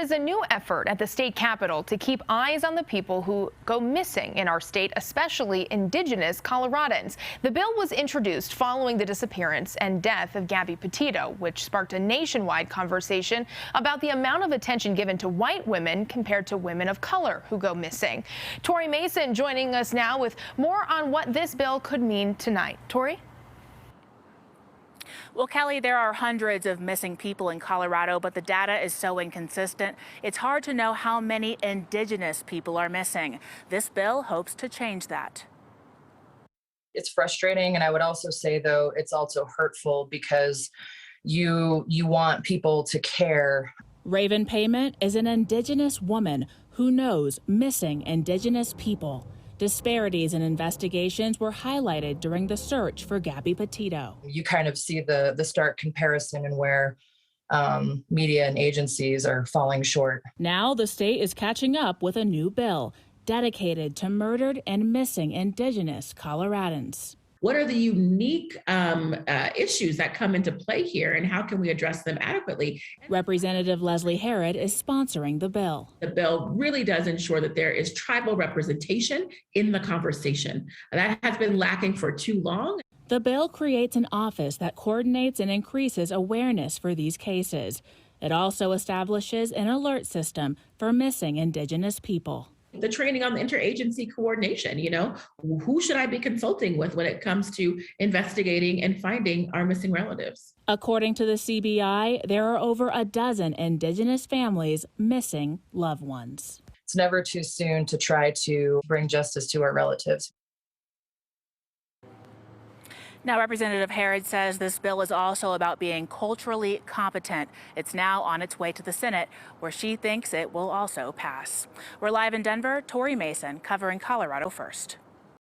is a new effort at the state capitol to keep eyes on the people who go missing in our state, especially Indigenous Coloradans. The bill was introduced following the disappearance and death of Gabby Petito, which sparked a nationwide conversation about the amount of attention given to white women compared to women of color who go missing. Tori Mason joining us now with more on what this bill could mean tonight. Tori? Well, Kelly, there are hundreds of missing people in Colorado, but the data is so inconsistent, it's hard to know how many Indigenous people are missing. This bill hopes to change that. It's frustrating, and I would also say, though, it's also hurtful because you want people to care. Raven Payment is an Indigenous woman who knows missing Indigenous people. Disparities in investigations were highlighted during the search for Gabby Petito. You kind of see the stark comparison in where media and agencies are falling short. Now the state is catching up with a new bill dedicated to murdered and missing Indigenous Coloradans. What are the unique issues that come into play here, and how can we address them adequately? Representative Leslie Herod is sponsoring the bill. The bill really does ensure that there is tribal representation in the conversation. That has been lacking for too long. The bill creates an office that coordinates and increases awareness for these cases. It also establishes an alert system for missing Indigenous people. The training on the interagency coordination, who should I be consulting with when it comes to investigating and finding our missing relatives? According to the CBI, there are over a dozen Indigenous families missing loved ones. It's never too soon to try to bring justice to our relatives. Now, Representative Herod says this bill is also about being culturally competent. It's now on its way to the Senate, where she thinks it will also pass. We're live in Denver. Tori Mason covering Colorado First.